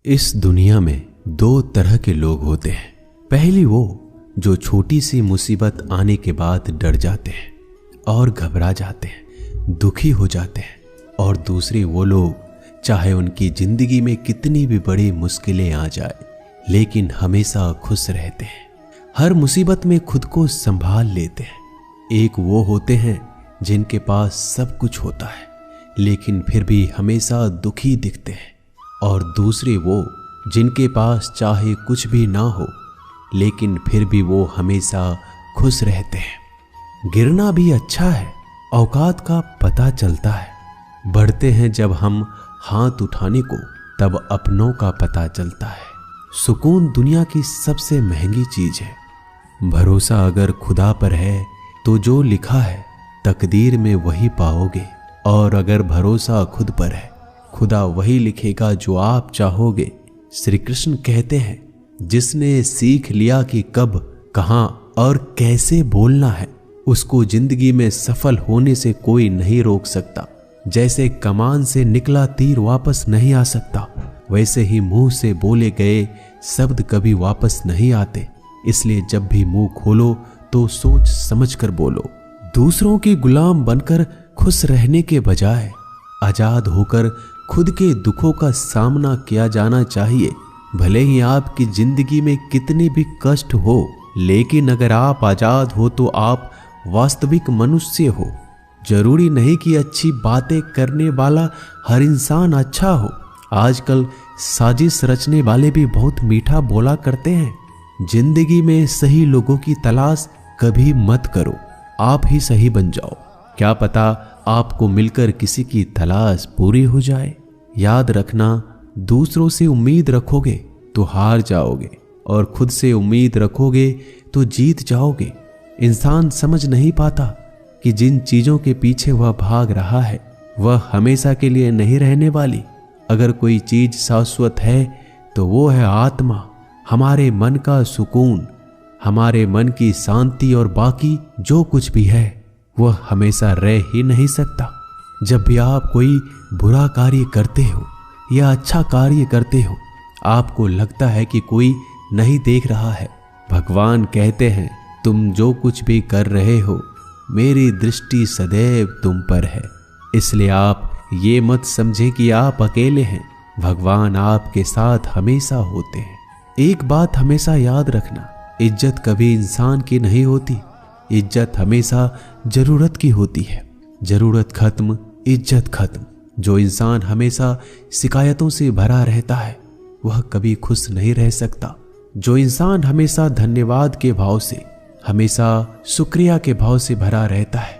इस दुनिया में दो तरह के लोग होते हैं। पहली वो जो छोटी सी मुसीबत आने के बाद डर जाते हैं और घबरा जाते हैं, दुखी हो जाते हैं। और दूसरे वो लोग चाहे उनकी जिंदगी में कितनी भी बड़ी मुश्किलें आ जाए लेकिन हमेशा खुश रहते हैं, हर मुसीबत में खुद को संभाल लेते हैं। एक वो होते हैं जिनके पास सब कुछ होता है लेकिन फिर भी हमेशा दुखी दिखते हैं, और दूसरे वो जिनके पास चाहे कुछ भी ना हो लेकिन फिर भी वो हमेशा खुश रहते हैं। गिरना भी अच्छा है, औकात का पता चलता है। बढ़ते हैं जब हम हाथ उठाने को तब अपनों का पता चलता है। सुकून दुनिया की सबसे महंगी चीज है। भरोसा अगर खुदा पर है तो जो लिखा है तकदीर में वही पाओगे, और अगर भरोसा खुद पर है खुदा वही लिखेगा जो आप चाहोगे। श्री कृष्ण कहते हैं, जिसने सीख लिया कि कब, कहां और कैसे बोलना है, उसको जिंदगी में सफल होने से कोई नहीं रोक सकता। जैसे कमान से निकला तीर वापस नहीं आ सकता, वैसे ही मुंह से बोले गए शब्द कभी वापस नहीं आते। इसलिए जब भी मुंह खोलो तो सोच समझ कर बोलो। दूसरों के गुलाम बनकर खुश रहने के बजाय आजाद होकर खुद के दुखों का सामना किया जाना चाहिए। भले ही आपकी जिंदगी में कितने भी कष्ट हो, लेकिन अगर आप आजाद हो तो आप वास्तविक मनुष्य हो। जरूरी नहीं कि अच्छी बातें करने वाला हर इंसान अच्छा हो। आजकल साजिश रचने वाले भी बहुत मीठा बोला करते हैं। जिंदगी में सही लोगों की तलाश कभी मत करो, आप ही सही बन जाओ। क्या पता आपको मिलकर किसी की तलाश पूरी हो जाए। याद रखना, दूसरों से उम्मीद रखोगे तो हार जाओगे, और खुद से उम्मीद रखोगे तो जीत जाओगे। इंसान समझ नहीं पाता कि जिन चीजों के पीछे वह भाग रहा है वह हमेशा के लिए नहीं रहने वाली। अगर कोई चीज शाश्वत है तो वो है आत्मा, हमारे मन का सुकून, हमारे मन की शांति, और बाकी जो कुछ भी है वह हमेशा रह ही नहीं सकता। जब भी आप कोई बुरा कार्य करते हो या अच्छा कार्य करते हो, आपको लगता है कि कोई नहीं देख रहा है। भगवान कहते हैं, तुम जो कुछ भी कर रहे हो मेरी दृष्टि सदैव तुम पर है। इसलिए आप ये मत समझें कि आप अकेले हैं, भगवान आपके साथ हमेशा होते हैं। एक बात हमेशा याद रखना, इज्जत कभी इंसान की नहीं होती, इज्जत हमेशा जरूरत की होती है। जरूरत खत्म, इज्जत खत्म। जो इंसान हमेशा शिकायतों से भरा रहता है वह कभी खुश नहीं रह सकता। जो इंसान हमेशा धन्यवाद के भाव से, हमेशा शुक्रिया के भाव से भरा रहता है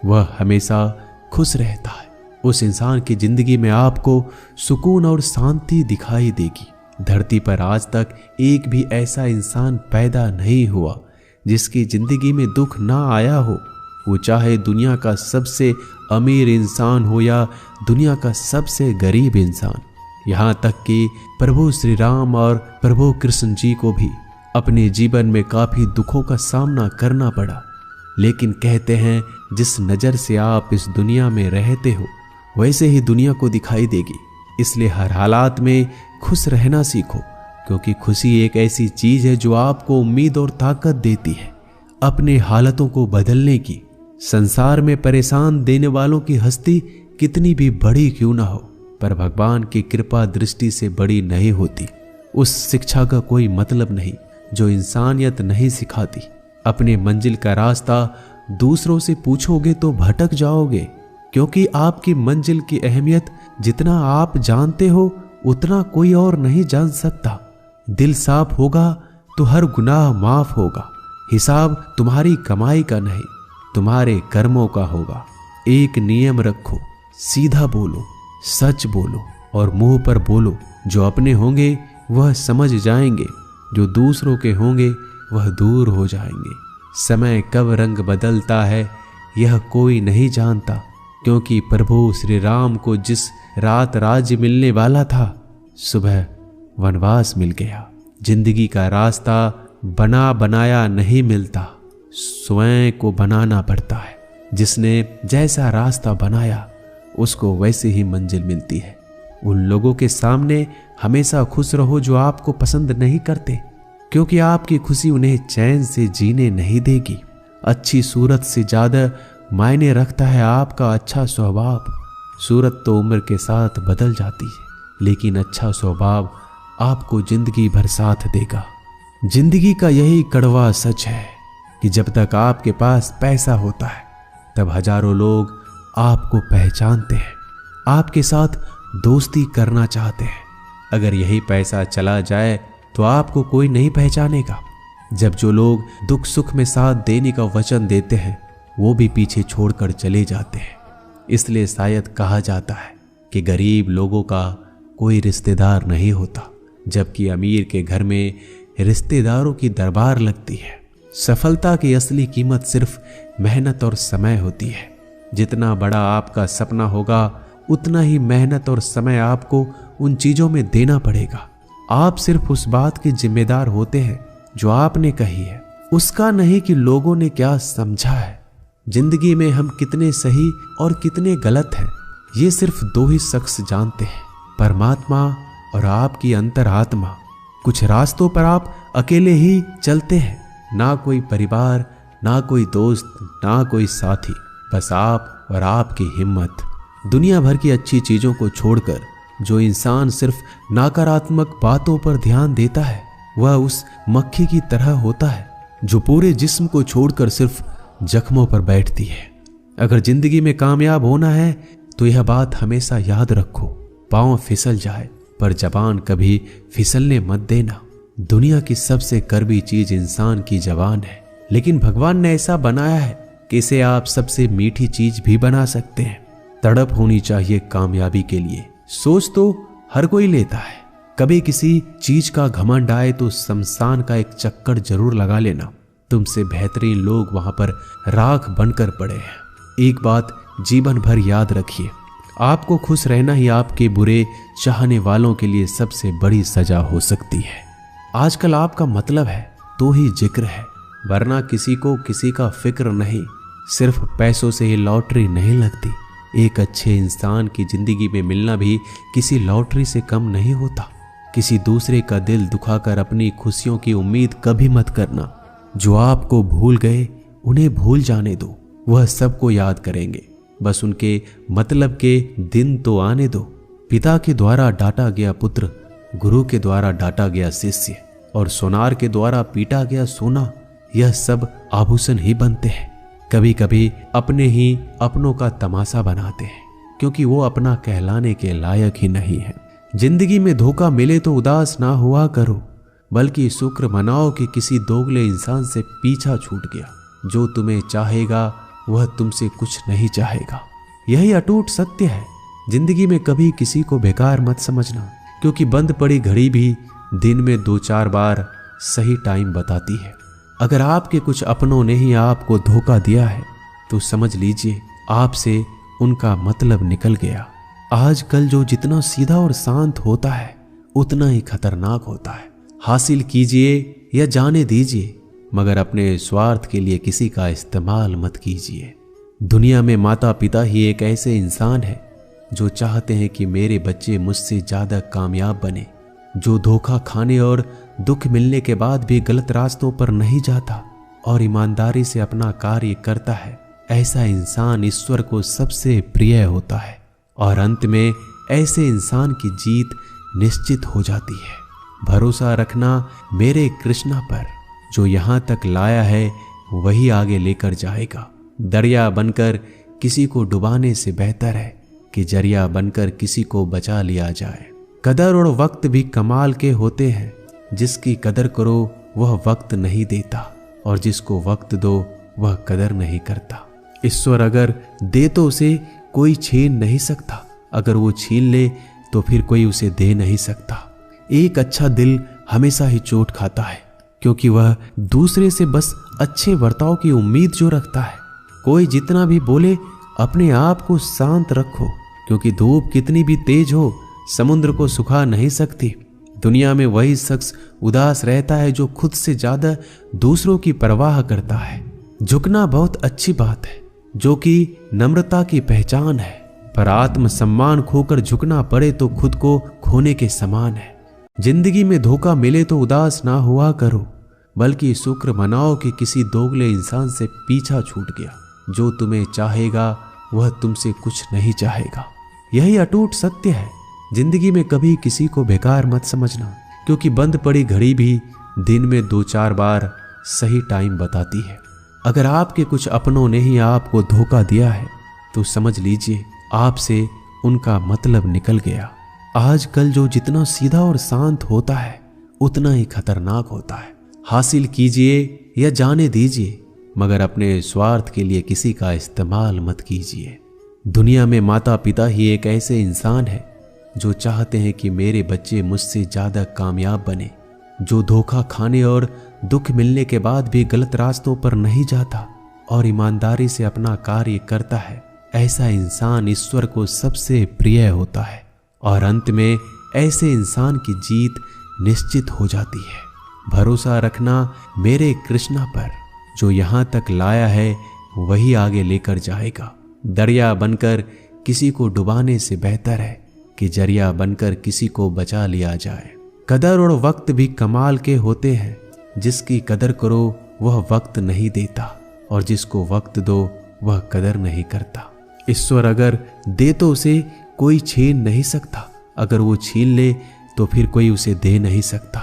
वह हमेशा खुश रहता है। उस इंसान की जिंदगी में आपको सुकून और शांति दिखाई देगी। धरती पर आज तक एक भी ऐसा इंसान पैदा नहीं हुआ जिसकी जिंदगी में दुख ना आया हो। वो चाहे दुनिया का सबसे अमीर इंसान हो या दुनिया का सबसे गरीब इंसान। यहाँ तक कि प्रभु श्री राम और प्रभु कृष्ण जी को भी अपने जीवन में काफी दुखों का सामना करना पड़ा। लेकिन कहते हैं, जिस नजर से आप इस दुनिया में रहते हो वैसे ही दुनिया को दिखाई देगी। इसलिए हर हालात में खुश रहना सीखो, क्योंकि खुशी एक ऐसी चीज है जो आपको उम्मीद और ताकत देती है अपने हालतों को बदलने की। संसार में परेशान देने वालों की हस्ती कितनी भी बड़ी क्यों ना हो, पर भगवान की कृपा दृष्टि से बड़ी नहीं होती। उस शिक्षा का कोई मतलब नहीं जो इंसानियत नहीं सिखाती। अपने मंजिल का रास्ता दूसरों से पूछोगे तो भटक जाओगे, क्योंकि आपकी मंजिल की अहमियत जितना आप जानते हो उतना कोई और नहीं जान सकता। दिल साफ होगा तो हर गुनाह माफ होगा। हिसाब तुम्हारी कमाई का नहीं, तुम्हारे कर्मों का होगा। एक नियम रखो, सीधा बोलो, सच बोलो और मुंह पर बोलो। जो अपने होंगे वह समझ जाएंगे, जो दूसरों के होंगे वह दूर हो जाएंगे। समय कब रंग बदलता है यह कोई नहीं जानता, क्योंकि प्रभु श्री राम को जिस रात राज्य मिलने वाला था सुबह वनवास मिल गया। जिंदगी का रास्ता बना बनाया नहीं मिलता, स्वयं को बनाना पड़ता है। जिसने जैसा रास्ता बनाया उसको वैसे ही मंजिल मिलती है। उन लोगों के सामने हमेशा खुश रहो जो आपको पसंद नहीं करते, क्योंकि आपकी खुशी उन्हें चैन से जीने नहीं देगी। अच्छी सूरत से ज्यादा मायने रखता है आपका अच्छा स्वभाव। सूरत तो उम्र के साथ बदल जाती है, लेकिन अच्छा स्वभाव आपको जिंदगी भर साथ देगा। जिंदगी का यही कड़वा सच है कि जब तक आपके पास पैसा होता है तब हजारों लोग आपको पहचानते हैं, आपके साथ दोस्ती करना चाहते हैं। अगर यही पैसा चला जाए तो आपको कोई नहीं पहचानेगा। जब जो लोग दुख सुख में साथ देने का वचन देते हैं वो भी पीछे छोड़कर चले जाते हैं। इसलिए शायद कहा जाता है कि गरीब लोगों का कोई रिश्तेदार नहीं होता, जबकि अमीर के घर में रिश्तेदारों की दरबार लगती है। सफलता की असली कीमत सिर्फ मेहनत और समय होती है। जितना बड़ा आपका सपना होगा उतना ही मेहनत और समय आपको उन चीजों में देना पड़ेगा। आप सिर्फ उस बात के जिम्मेदार होते हैं जो आपने कही है, उसका नहीं कि लोगों ने क्या समझा है। जिंदगी में हम कितने सही और कितने गलत हैं ये सिर्फ दो ही शख्स जानते हैं, परमात्मा और आपकी अंतरात्मा। कुछ रास्तों पर आप अकेले ही चलते हैं, ना कोई परिवार, ना कोई दोस्त, ना कोई साथी, बस आप और आपकी हिम्मत। दुनिया भर की अच्छी चीजों को छोड़कर जो इंसान सिर्फ नकारात्मक बातों पर ध्यान देता है वह उस मक्खी की तरह होता है जो पूरे जिस्म को छोड़कर सिर्फ जख्मों पर बैठती है। अगर जिंदगी में कामयाब होना है तो यह बात हमेशा याद रखो, पांव फिसल जाए पर जबान कभी फिसलने मत देना। दुनिया की सबसे कड़वी चीज इंसान की जबान है, लेकिन भगवान ने ऐसा बनाया है कि इसे आप सबसे मीठी चीज भी बना सकते हैं। तड़प होनी चाहिए कामयाबी के लिए। सोच तो हर कोई लेता है, कभी किसी चीज का घमंड आए तो शमशान का एक चक्कर जरूर लगा लेना। तुमसे बेहतरीन लोग वहां पर राख बनकर पड़े हैं। एक बात जीवन भर याद रखिए, आपको खुश रहना ही आपके बुरे चाहने वालों के लिए सबसे बड़ी सजा हो सकती है। आजकल आपका मतलब है तो ही जिक्र है, वरना किसी को किसी का फिक्र नहीं। सिर्फ पैसों से ही लॉटरी नहीं लगती। एक अच्छे इंसान की जिंदगी में मिलना भी किसी लॉटरी से कम नहीं होता। किसी दूसरे का दिल दुखाकर अपनी खुशियों की उम्मीद कभी मत करना। जो आपको भूल गए उन्हें भूल जाने दो, वह सबको याद करेंगे, बस उनके मतलब के दिन तो आने दो। पिता के द्वारा डांटा गया पुत्र, गुरु के द्वारा डांटा गया शिष्य और सोनार के द्वारा पीटा गया सोना, यह सब आभूषण ही बनते हैं। कभी कभी अपने ही अपनों का तमाशा बनाते हैं, क्योंकि वो अपना कहलाने के लायक ही नहीं है। जिंदगी में धोखा मिले तो उदास ना हुआ करो, बल्कि शुक्र मनाओ कि किसी दोगले इंसान से पीछा छूट गया। जो तुम्हें चाहेगा वह तुमसे कुछ नहीं चाहेगा, यही अटूट सत्य है। जिंदगी में कभी किसी को बेकार मत समझना, क्योंकि बंद पड़ी घड़ी भी दिन में 2-4 बार सही टाइम बताती है। अगर आपके कुछ अपनों ने ही आपको धोखा दिया है तो समझ लीजिए आपसे उनका मतलब निकल गया। आजकल जो जितना सीधा और शांत होता है उतना ही खतरनाक होता है। हासिल कीजिए या जाने दीजिए, मगर अपने स्वार्थ के लिए किसी का इस्तेमाल मत कीजिए। दुनिया में माता पिता ही एक ऐसे इंसान है जो चाहते हैं कि मेरे बच्चे मुझसे ज्यादा कामयाब बने। जो धोखा खाने और दुख मिलने के बाद भी गलत रास्तों पर नहीं जाता और ईमानदारी से अपना कार्य करता है, ऐसा इंसान ईश्वर को सबसे प्रिय होता है। और अंत में ऐसे इंसान की जीत निश्चित हो जाती है। भरोसा रखना मेरे कृष्णा पर, जो यहाँ तक लाया है वही आगे लेकर जाएगा। दरिया बनकर किसी को डुबाने से बेहतर है कि जरिया बनकर किसी को बचा लिया जाए। कदर और वक्त भी कमाल के होते हैं। जिसकी कदर करो वह वक्त नहीं देता, और जिसको वक्त दो वह कदर नहीं करता। ईश्वर अगर दे तो उसे कोई छीन नहीं सकता, अगर वो छीन ले तो फिर कोई उसे दे नहीं सकता। एक अच्छा दिल हमेशा ही चोट खाता है, क्योंकि वह दूसरे से बस अच्छे बर्ताव की उम्मीद जो रखता है। कोई जितना भी बोले अपने आप को शांत रखो, क्योंकि धूप कितनी भी तेज हो समुद्र को सुखा नहीं सकती। दुनिया में वही शख्स उदास रहता है जो खुद से ज्यादा दूसरों की परवाह करता है। झुकना बहुत अच्छी बात है, जो कि नम्रता की पहचान है, पर आत्म सम्मान खोकर झुकना पड़े तो खुद को खोने के समान है। जिंदगी में धोखा मिले तो उदास ना हुआ करो, बल्कि शुक्र मनाओ कि किसी दोगले इंसान से पीछा छूट गया। जो तुम्हें चाहेगा वह तुमसे कुछ नहीं चाहेगा। यही अटूट सत्य है। जिंदगी में कभी किसी को बेकार मत समझना, क्योंकि बंद पड़ी घड़ी भी दिन में 2-4 बार सही टाइम बताती है। अगर आपके कुछ अपनों ने ही आपको धोखा दिया है तो समझ लीजिए आपसे उनका मतलब निकल गया। आजकल जो जितना सीधा और शांत होता है उतना ही खतरनाक होता है। हासिल कीजिए या जाने दीजिए, मगर अपने स्वार्थ के लिए किसी का इस्तेमाल मत कीजिए। दुनिया में माता पिता ही एक ऐसे इंसान है जो चाहते हैं कि मेरे बच्चे मुझसे ज्यादा कामयाब बने, जो धोखा खाने और दुख मिलने के बाद भी गलत रास्तों पर नहीं जाता और ईमानदारी से अपना कार्य करता है। ऐसा इंसान ईश्वर को सबसे प्रिय होता है और अंत में ऐसे इंसान की जीत निश्चित हो जाती है। भरोसा रखना मेरे कृष्णा पर, जो यहाँ तक लाया है वही आगे लेकर जाएगा। दरिया बनकर किसी को डुबाने से बेहतर है कि जरिया बनकर किसी को बचा लिया जाए। कदर और वक्त भी कमाल के होते हैं। जिसकी कदर करो वह वक्त नहीं देता, और जिसको वक्त दो वह कदर नहीं करता। ईश्वर अगर दे तो उसे कोई छीन नहीं सकता, अगर वो छीन ले तो फिर कोई उसे दे नहीं सकता।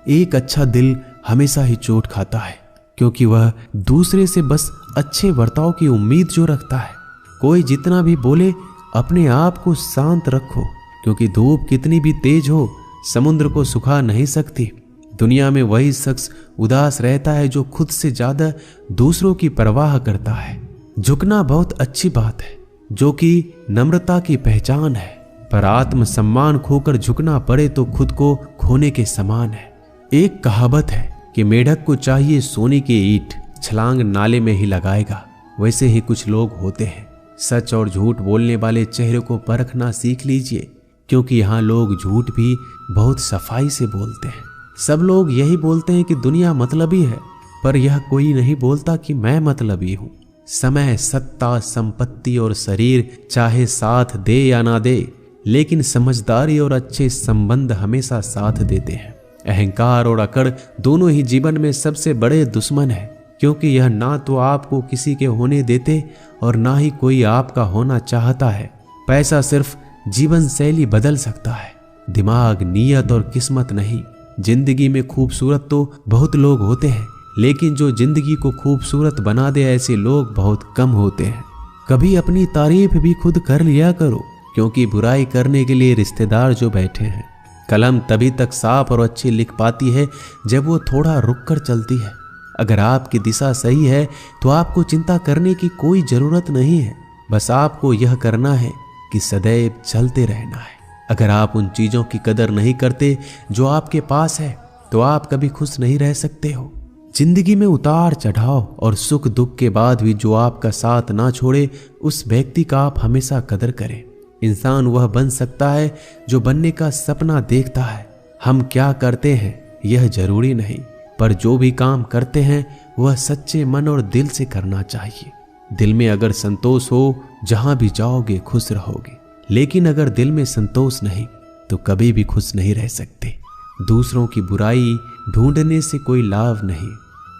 एक अच्छा दिल हमेशा ही चोट खाता है, क्योंकि वह दूसरे से बस अच्छे बर्ताव की उम्मीद जो रखता है। कोई जितना भी बोले अपने आप को शांत रखो, क्योंकि धूप कितनी भी तेज हो समुद्र को सुखा नहीं सकती। दुनिया में वही शख्स उदास रहता है जो खुद से ज्यादा दूसरों की परवाह करता है। झुकना बहुत अच्छी बात है, जो कि नम्रता की पहचान है, पर आत्म सम्मान खोकर झुकना पड़े तो खुद को खोने के समान है। एक कहावत है कि मेढक को चाहिए सोने की ईंट, छलांग नाले में ही लगाएगा। वैसे ही कुछ लोग होते हैं। सच और झूठ बोलने वाले चेहरे को परखना सीख लीजिए, क्योंकि यहाँ लोग झूठ भी बहुत सफाई से बोलते हैं। सब लोग यही बोलते हैं कि दुनिया मतलबी है, पर यह कोई नहीं बोलता कि मैं मतलबी हूँ। समय, सत्ता, संपत्ति और शरीर चाहे साथ दे या ना दे, लेकिन समझदारी और अच्छे संबंध हमेशा साथ देते हैं। अहंकार और अकड़ दोनों ही जीवन में सबसे बड़े दुश्मन है, क्योंकि यह ना तो आपको किसी के होने देते और ना ही कोई आपका होना चाहता है। पैसा सिर्फ जीवन शैली बदल सकता है, दिमाग, नीयत और किस्मत नहीं। जिंदगी में खूबसूरत तो बहुत लोग होते हैं, लेकिन जो जिंदगी को खूबसूरत बना दे ऐसे लोग बहुत कम होते हैं। कभी अपनी तारीफ भी खुद कर लिया करो, क्योंकि बुराई करने के लिए रिश्तेदार जो बैठे हैं। कलम तभी तक साफ और अच्छी लिख पाती है जब वो थोड़ा रुक कर चलती है। अगर आपकी दिशा सही है तो आपको चिंता करने की कोई जरूरत नहीं है। बस आपको यह करना है कि सदैव चलते रहना है। अगर आप उन चीजों की कदर नहीं करते जो आपके पास है तो आप कभी खुश नहीं रह सकते हो। जिंदगी में उतार चढ़ाव और सुख दुख के बाद भी जो आपका साथ ना छोड़े, उस व्यक्ति का आप हमेशा कदर करें। इंसान वह बन सकता है जो बनने का सपना देखता है। हम क्या करते हैं यह जरूरी नहीं, पर जो भी काम करते हैं वह सच्चे मन और दिल से करना चाहिए। दिल में अगर संतोष हो, जहां भी जाओगे खुश रहोगे, लेकिन अगर दिल में संतोष नहीं तो कभी भी खुश नहीं रह सकते। दूसरों की बुराई ढूंढने से कोई लाभ नहीं,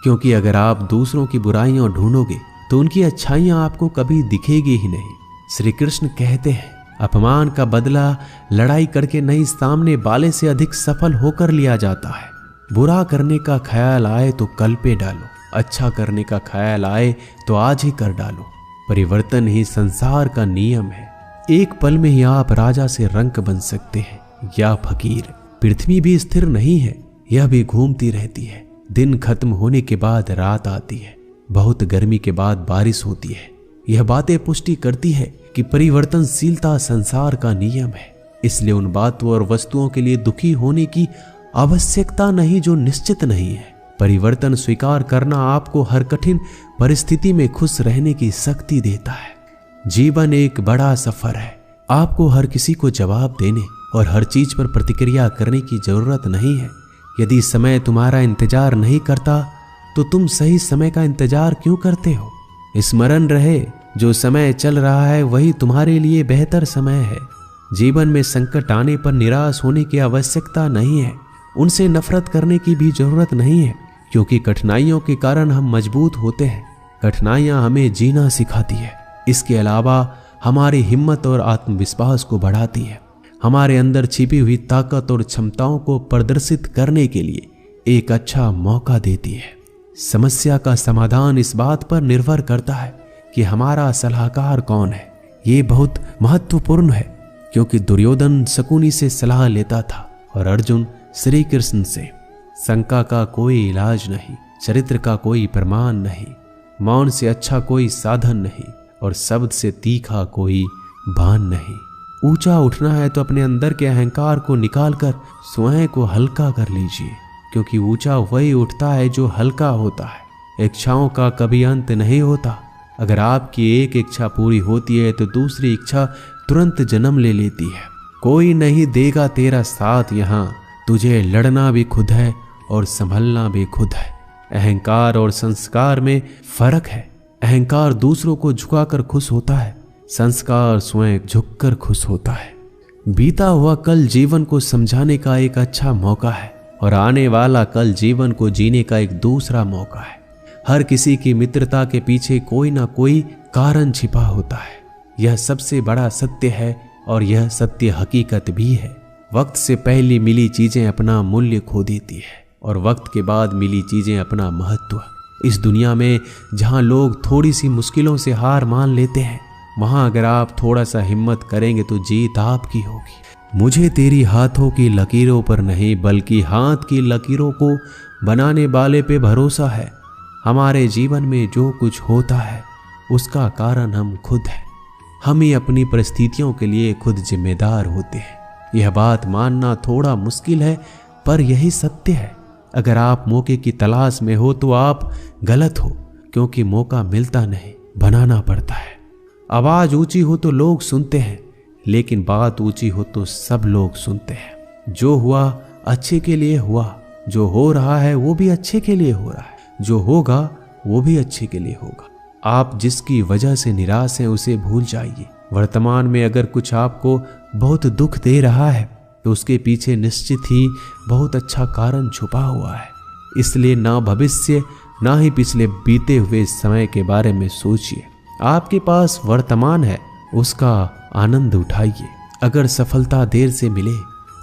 क्योंकि अगर आप दूसरों की बुराइयां ढूंढोगे तो उनकी अच्छाइयां आपको कभी दिखेगी ही नहीं। श्री कृष्ण कहते हैं, अपमान का बदला लड़ाई करके नहीं, सामने वाले से अधिक सफल होकर लिया जाता है। बुरा करने का ख्याल आए तो कल पे डालो, अच्छा करने का ख्याल आए तो आज ही कर डालो। परिवर्तन ही संसार का नियम है। एक पल में ही आप राजा से रंक बन सकते हैं या फकीर। पृथ्वी भी स्थिर नहीं है, यह भी घूमती रहती है। दिन खत्म होने के बाद रात आती है, बहुत गर्मी के बाद बारिश होती है। यह बातें पुष्टि करती है कि परिवर्तनशीलता संसार का नियम है। इसलिए उन बातों और वस्तुओं के लिए दुखी होने की आवश्यकता नहीं जो निश्चित नहीं है। परिवर्तन स्वीकार करना आपको हर कठिन परिस्थिति में खुश रहने की शक्ति देता है। जीवन एक बड़ा सफर है। आपको हर किसी को जवाब देने और हर चीज पर प्रतिक्रिया करने की जरूरत नहीं है। यदि समय तुम्हारा इंतजार नहीं करता तो तुम सही समय का इंतजार क्यों करते हो? स्मरण रहे, जो समय चल रहा है वही तुम्हारे लिए बेहतर समय है। जीवन में संकट आने पर निराश होने की आवश्यकता नहीं है, उनसे नफरत करने की भी जरूरत नहीं है, क्योंकि कठिनाइयों के कारण हम मजबूत होते हैं। कठिनाइयां हमें जीना सिखाती है। इसके अलावा हमारी हिम्मत और आत्मविश्वास को बढ़ाती है, हमारे अंदर छिपी हुई ताकत और क्षमताओं को प्रदर्शित करने के लिए एक अच्छा मौका देती है। समस्या का समाधान इस बात पर निर्भर करता है कि हमारा सलाहकार कौन है। ये बहुत महत्वपूर्ण है, क्योंकि दुर्योधन शकुनी से सलाह लेता था और अर्जुन श्री कृष्ण से। शंका का कोई इलाज नहीं, चरित्र का कोई प्रमाण नहीं, मौन से अच्छा कोई साधन नहीं और शब्द से तीखा कोई बाण नहीं। ऊंचा उठना है तो अपने अंदर के अहंकार को निकालकर स्वयं को हल्का कर लीजिए, क्योंकि ऊंचा वही उठता है जो हल्का होता है। इच्छाओं का कभी अंत नहीं होता। अगर आपकी एक इच्छा पूरी होती है तो दूसरी इच्छा तुरंत जन्म ले लेती है। कोई नहीं देगा तेरा साथ यहाँ, तुझे लड़ना भी खुद है और संभलना भी खुद है। अहंकार और संस्कार में फर्क है। अहंकार दूसरों को झुकाकर खुश होता है, संस्कार स्वयं झुककर खुश होता है। बीता हुआ कल जीवन को समझाने का एक अच्छा मौका है और आने वाला कल जीवन को जीने का एक दूसरा मौका है। हर किसी की मित्रता के पीछे कोई ना कोई कारण छिपा होता है। यह सबसे बड़ा सत्य है और यह सत्य हकीकत भी है। वक्त से पहले मिली चीजें अपना मूल्य खो देती है और वक्त के बाद मिली चीजें अपना महत्व। इस दुनिया में जहां लोग थोड़ी सी मुश्किलों से हार मान लेते हैं, वहां अगर आप थोड़ा सा हिम्मत करेंगे तो जीत आपकी होगी। मुझे तेरी हाथों की लकीरों पर नहीं बल्कि हाथ की लकीरों को बनाने वाले पे भरोसा है। हमारे जीवन में जो कुछ होता है उसका कारण हम खुद हैं। हम ही अपनी परिस्थितियों के लिए खुद जिम्मेदार होते हैं। यह बात मानना थोड़ा मुश्किल है, पर यही सत्य है। अगर आप मौके की तलाश में हो तो आप गलत हो, क्योंकि मौका मिलता नहीं, बनाना पड़ता है। आवाज ऊंची हो तो लोग सुनते हैं, लेकिन बात ऊंची हो तो सब लोग सुनते हैं। जो हुआ अच्छे के लिए हुआ, जो हो रहा है वो भी अच्छे के लिए हो रहा है, जो होगा वो भी अच्छे के लिए होगा। आप जिसकी वजह से निराश हैं उसे भूल जाइए। वर्तमान में अगर कुछ आपको बहुत दुख दे रहा है तो उसके पीछे निश्चित ही बहुत अच्छा कारण छुपा हुआ है। इसलिए ना भविष्य ना ही पिछले बीते हुए समय के बारे में सोचिए। आपके पास वर्तमान है, उसका आनंद उठाइए। अगर सफलता देर से मिले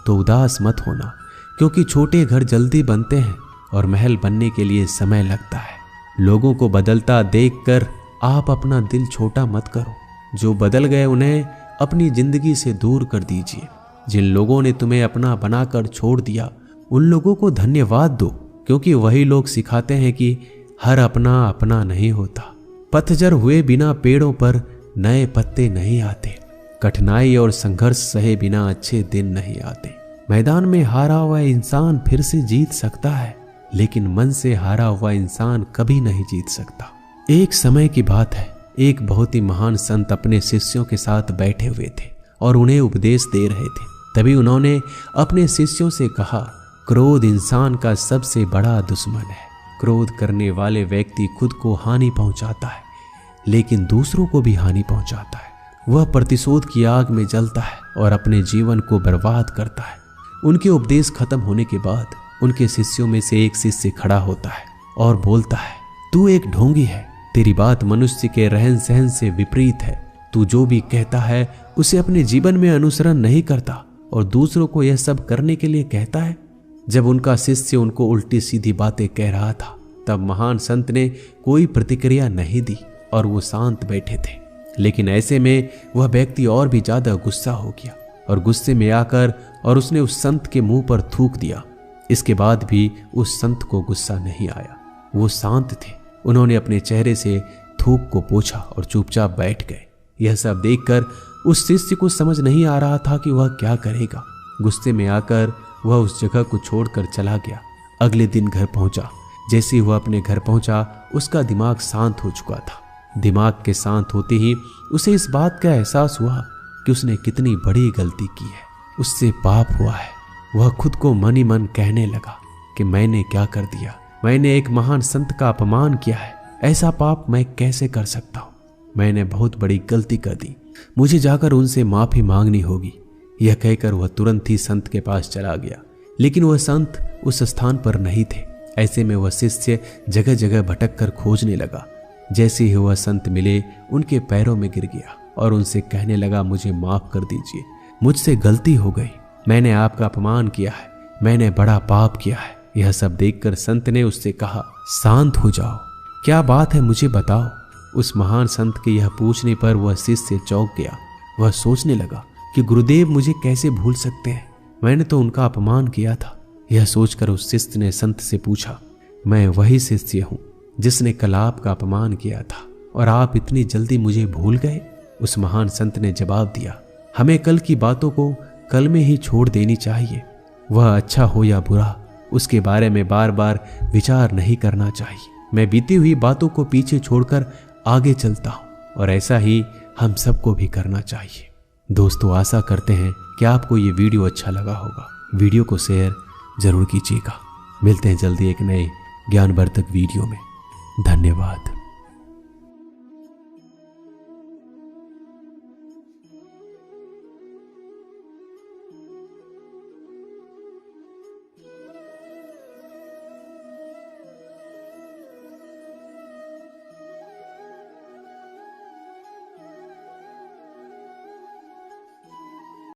तो उदास मत होना, क्योंकि छोटे घर जल्दी बनते हैं और महल बनने के लिए समय लगता है। लोगों को बदलता देखकर आप अपना दिल छोटा मत करो। जो बदल गए उन्हें अपनी जिंदगी से दूर कर दीजिए। जिन लोगों ने तुम्हें अपना बनाकर छोड़ दिया उन लोगों को धन्यवाद दो, क्योंकि वही लोग सिखाते हैं कि हर अपना अपना नहीं होता। पतझड़ हुए बिना पेड़ों पर नए पत्ते नहीं आते। कठिनाई और संघर्ष सहे बिना अच्छे दिन नहीं आते। मैदान में हारा हुआ इंसान फिर से जीत सकता है, लेकिन मन से हारा हुआ इंसान कभी नहीं जीत सकता। एक समय की बात है, एक बहुत ही महान संत अपने शिष्यों के साथ बैठे हुए थे और उन्हें उपदेश दे रहे थे। तभी उन्होंने अपने शिष्यों से कहा, क्रोध इंसान का सबसे बड़ा दुश्मन है। क्रोध करने वाले व्यक्ति खुद को हानि पहुंचाता है, लेकिन दूसरों को भी हानि पहुंचाता है। वह प्रतिशोध की आग में जलता है और अपने जीवन को बर्बाद करता है। उनके उपदेश खत्म होने के बाद उनके शिष्यों में से एक शिष्य खड़ा होता है और बोलता है, तू एक ढोंगी है। तेरी बात मनुष्य के रहन सहन से विपरीत है। तू जो भी कहता है उसे अपने जीवन में अनुसरण नहीं करता और दूसरों को यह सब करने के लिए कहता है। जब उनका शिष्य उनको उल्टी सीधी बातें कह रहा था, तब महान संत ने कोई प्रतिक्रिया नहीं दी और वो शांत बैठे थे। लेकिन ऐसे में वह व्यक्ति और भी ज्यादा गुस्सा हो गया और गुस्से में आकर और उसने उस संत के मुंह पर थूक दिया। इसके बाद भी उस संत को गुस्सा नहीं आया। वो शांत थे। उन्होंने अपने चेहरे से थूक को पोंछा और चुपचाप बैठ गए। यह सब देखकर उस शिष्य को समझ नहीं आ रहा था कि वह क्या करेगा। गुस्से में आकर वह उस जगह को छोड़कर चला गया। अगले दिन घर पहुंचा। जैसे ही वह अपने घर पहुंचा, उसका दिमाग शांत हो चुका था। दिमाग के शांत होते ही उसे इस बात का एहसास हुआ कि उसने कितनी बड़ी गलती की है, उससे पाप हुआ है। वह खुद को मन ही मन कहने लगा कि मैंने क्या कर दिया, मैंने एक महान संत का अपमान किया है, ऐसा पाप मैं कैसे कर सकता हूँ। मैंने बहुत बड़ी गलती कर दी, मुझे जाकर उनसे माफी मांगनी होगी। यह कहकर वह तुरंत ही संत के पास चला गया, लेकिन वह संत उस स्थान पर नहीं थे। ऐसे में वह शिष्य जगह जगह भटक कर खोजने लगा। जैसे ही वह संत मिले, उनके पैरों में गिर गया और उनसे कहने लगा, मुझे माफ कर दीजिए, मुझसे गलती हो गई, मैंने आपका अपमान किया है, मैंने बड़ा पाप किया है। यह सब देखकर संत ने उससे कहा, शांत हो जाओ, क्या बात है मुझे बताओ। उस महान संत के यह पूछने पर वह शिष्य चौंक गया। वह सोचने लगा कि गुरुदेव मुझे कैसे भूल सकते हैं, मैंने तो उनका अपमान किया था। यह सोचकर उस शिष्य ने संत से पूछा, मैं वही शिष्य हूं जिसने कल आपका अपमान किया था और आप इतनी जल्दी मुझे भूल गए। उस महान संत ने जवाब दिया, हमें कल की बातों को कल में ही छोड़ देनी चाहिए। वह अच्छा हो या बुरा, उसके बारे में बार बार विचार नहीं करना चाहिए। मैं बीती हुई बातों को पीछे छोड़कर आगे चलता हूं और ऐसा ही हम सबको भी करना चाहिए। दोस्तों, आशा करते हैं कि आपको ये वीडियो अच्छा लगा होगा। वीडियो को शेयर जरूर कीजिएगा। मिलते हैं जल्दी एक नए ज्ञानवर्धक वीडियो में। धन्यवाद।